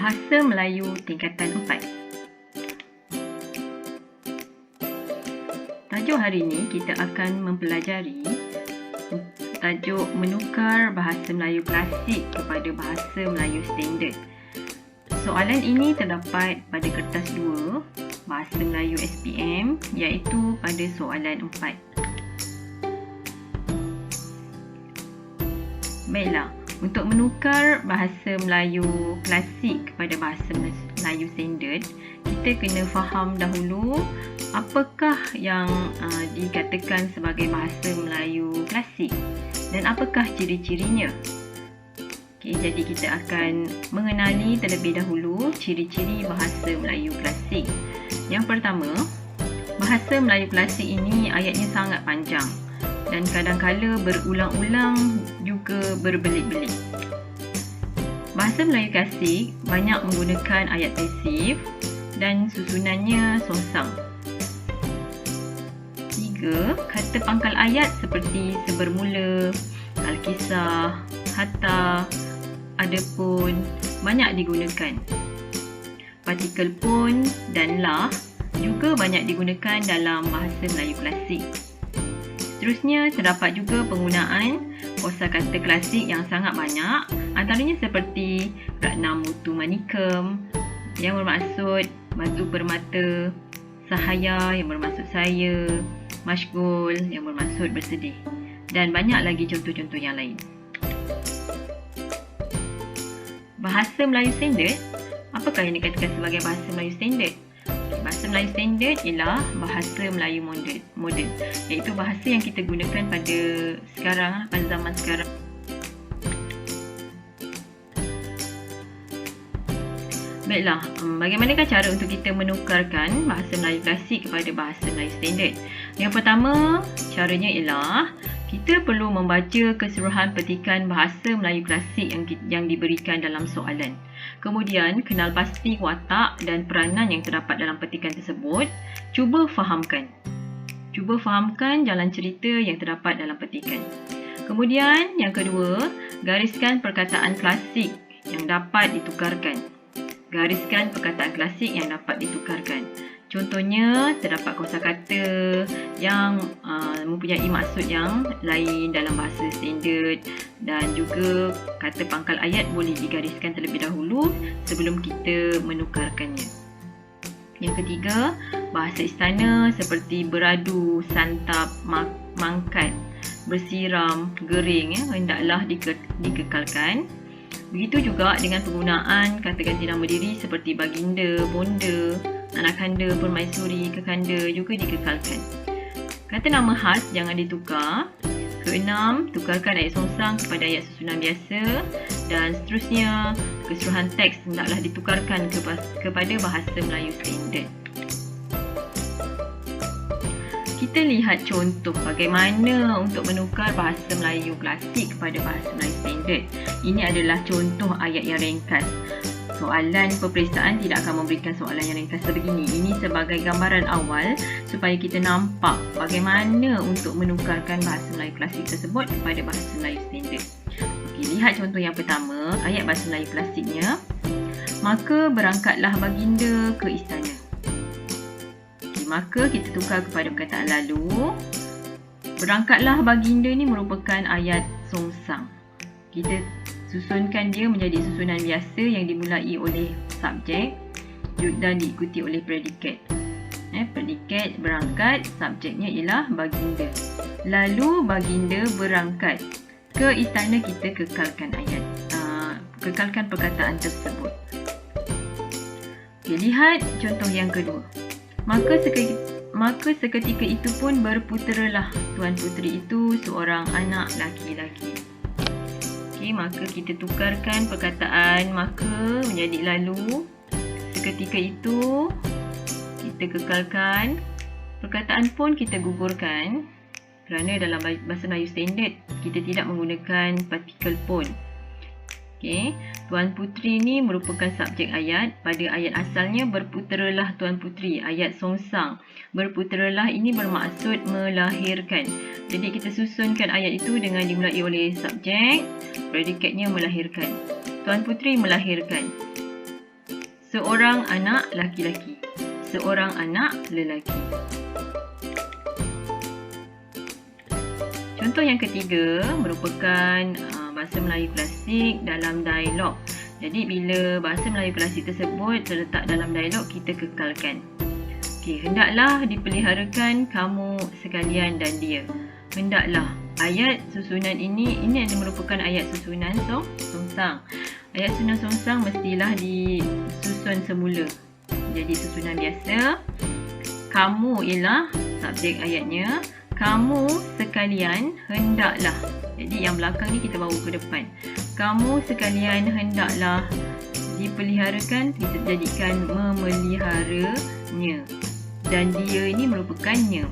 Bahasa Melayu tingkatan 4. Tajuk hari ini kita akan mempelajari tajuk menukar bahasa Melayu klasik kepada bahasa Melayu standard. Soalan ini terdapat pada kertas 2 bahasa Melayu SPM, iaitu pada soalan 4. Baiklah, untuk menukar bahasa Melayu klasik kepada bahasa Melayu standard, kita kena faham dahulu apakah yang dikatakan sebagai bahasa Melayu klasik dan apakah ciri-cirinya. Okay, jadi kita akan mengenali terlebih dahulu ciri-ciri bahasa Melayu klasik. Yang pertama, bahasa Melayu klasik ini ayatnya sangat panjang dan kadang-kala berulang-ulang juga berbelit-belit. Bahasa Melayu klasik banyak menggunakan ayat pasif dan susunannya songsang. 3. Kata pangkal ayat seperti sebermula, alkisah, hatta, adapun banyak digunakan. Partikel pun dan lah juga banyak digunakan dalam bahasa Melayu klasik. Seterusnya, terdapat juga penggunaan kosakata klasik yang sangat banyak, antaranya seperti Ratna Mutu Manikem yang bermaksud batu permata, sahaya yang bermaksud saya, masyghul yang bermaksud bersedih, dan banyak lagi contoh-contoh yang lain. Bahasa Melayu standard, apakah yang dikatakan sebagai bahasa Melayu standard? Bahasa Melayu standard ialah bahasa Melayu moden, iaitu bahasa yang kita gunakan pada sekarang, pada zaman sekarang. Baiklah, bagaimanakah cara untuk kita menukarkan bahasa Melayu klasik kepada bahasa Melayu standard? Yang pertama, caranya ialah kita perlu membaca keseluruhan petikan bahasa Melayu klasik yang diberikan dalam soalan. Kemudian, kenal pasti watak dan peranan yang terdapat dalam petikan tersebut. Cuba fahamkan jalan cerita yang terdapat dalam petikan. Kemudian, yang kedua, gariskan perkataan klasik yang dapat ditukarkan. Contohnya, terdapat kosakata yang mempunyai maksud yang lain dalam bahasa standard, dan juga kata pangkal ayat boleh digariskan terlebih dahulu sebelum kita menukarkannya. Yang ketiga, bahasa istana seperti beradu, santap, mangkat, bersiram, gering hendaklah dikekalkan. Begitu juga dengan penggunaan kata ganti nama diri seperti baginda, bonda, anakhanda, permaisuri, kekanda juga dikekalkan. Kata nama khas jangan ditukar. Keenam, tukarkan ayat songsang kepada ayat susunan biasa, dan seterusnya keseluruhan teks hendaklah ditukarkan kepada bahasa Melayu standard. Kita lihat contoh bagaimana untuk menukar bahasa Melayu klasik kepada bahasa Melayu standard. Ini adalah contoh ayat yang ringkas. Soalan peperiksaan tidak akan memberikan soalan yang ringkas sebegini. Ini sebagai gambaran awal supaya kita nampak bagaimana untuk menukarkan bahasa Melayu klasik tersebut kepada bahasa Melayu standard. Okey, lihat contoh yang pertama, ayat bahasa Melayu klasiknya. Maka berangkatlah baginda ke istana. Okey, maka kita tukar kepada perkataan lalu. Berangkatlah baginda ni merupakan ayat songsang. Kita susunkan dia menjadi susunan biasa yang dimulai oleh subjek dan diikuti oleh predikat. Predikat berangkat, subjeknya ialah baginda. Lalu baginda berangkat ke istana, kita kekalkan ayat, kekalkan perkataan tersebut. Okay, lihat contoh yang kedua. Maka seketika itu pun berputeralah Tuan Puteri itu seorang anak laki-laki. Okay, maka kita tukarkan perkataan maka menjadi lalu. Seketika itu kita kekalkan. Perkataan pun kita gugurkan kerana dalam bahasa Melayu standard kita tidak menggunakan partikel pun. Okay. Tuan Puteri ni merupakan subjek ayat. Pada ayat asalnya berputeralah Tuan Puteri, ayat songsang. Berputeralah ini bermaksud melahirkan. Jadi kita susunkan ayat itu dengan dimulai oleh subjek, predikatnya melahirkan. Tuan Puteri melahirkan. Seorang anak laki-laki. Seorang anak lelaki. Contoh yang ketiga merupakan bahasa Melayu klasik dalam dialog. Jadi bila bahasa Melayu klasik tersebut terletak dalam dialog, kita kekalkan. Okey, hendaklah dipeliharakan kamu sekalian dan dia. Hendaklah. Ayat susunan ini merupakan ayat susunan songsang. Ayat susunan songsang mestilah disusun semula. Jadi susunan biasa. Kamu ialah subjek ayatnya. Kamu sekalian hendaklah. Jadi yang belakang ni kita bawa ke depan. Kamu sekalian hendaklah dipeliharakan, kita jadikan memeliharanya. Dan dia ini merupakan nya.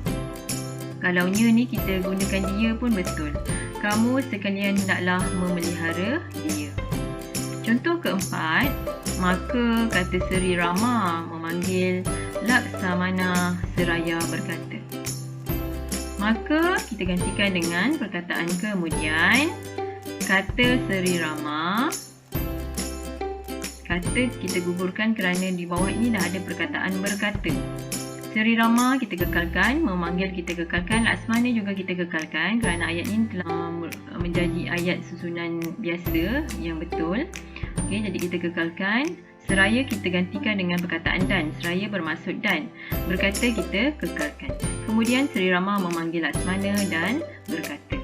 Kalau nya ni kita gunakan dia pun betul. Kamu sekalian hendaklah memelihara dia. Contoh keempat, maka kata Seri Rama memanggil Laksamana seraya berkata. Maka kita gantikan dengan perkataan kemudian. Kata Seri Rama. Kata kita gugurkan kerana di bawah ini dah ada perkataan berkata. Seri Rama kita kekalkan, memanggil kita kekalkan, Laksmana juga kita kekalkan kerana ayat ini telah menjadi ayat susunan biasa yang betul. Okey, jadi kita kekalkan. Seraya kita gantikan dengan perkataan dan. Seraya bermaksud dan. Berkata kita kekalkan. Kemudian Seri Rama memanggil Laksmana dan berkata.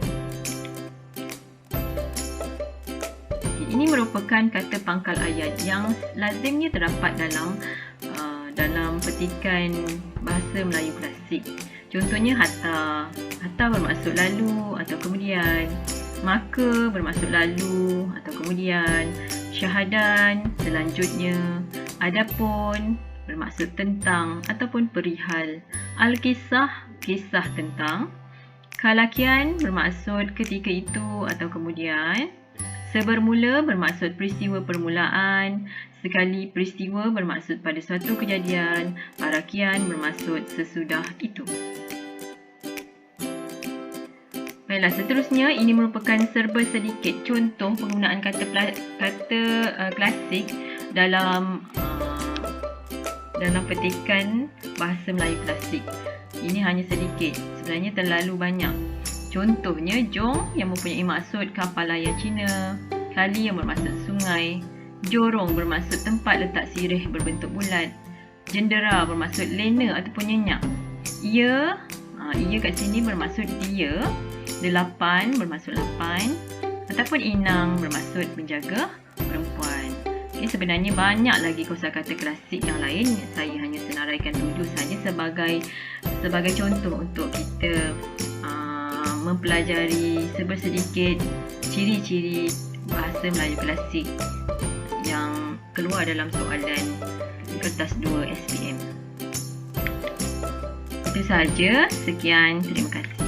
Ini merupakan kata pangkal ayat yang lazimnya terdapat dalam petikan bahasa Melayu klasik. Contohnya hatta. Hatta bermaksud lalu atau kemudian. Maka bermaksud lalu atau kemudian. Syahadan selanjutnya. Adapun bermaksud tentang ataupun perihal. Al-kisah, kisah tentang. Kalakian bermaksud ketika itu atau kemudian. Sebermula bermaksud peristiwa permulaan. Sekali peristiwa bermaksud pada suatu kejadian. Parakian bermaksud sesudah itu. Baiklah, seterusnya ini merupakan serba sedikit contoh penggunaan kata klasik dalam petikan bahasa Melayu klasik. Ini hanya sedikit, sebenarnya terlalu banyak. Contohnya, jong yang mempunyai maksud kapal layar Cina, kali yang bermaksud sungai, jorong bermaksud tempat letak sirih berbentuk bulat, jendera bermaksud lena ataupun nyenyak, ia kat sini bermaksud dia, delapan bermaksud lapan, ataupun inang bermaksud menjaga perempuan. Okay, sebenarnya banyak lagi kosakata klasik yang lain. Saya hanya senaraikan 7 saja sebagai contoh untuk kita mempelajari sedikit ciri-ciri bahasa Melayu klasik yang keluar dalam soalan kertas 2 SPM. Itu sahaja. Sekian. Terima kasih.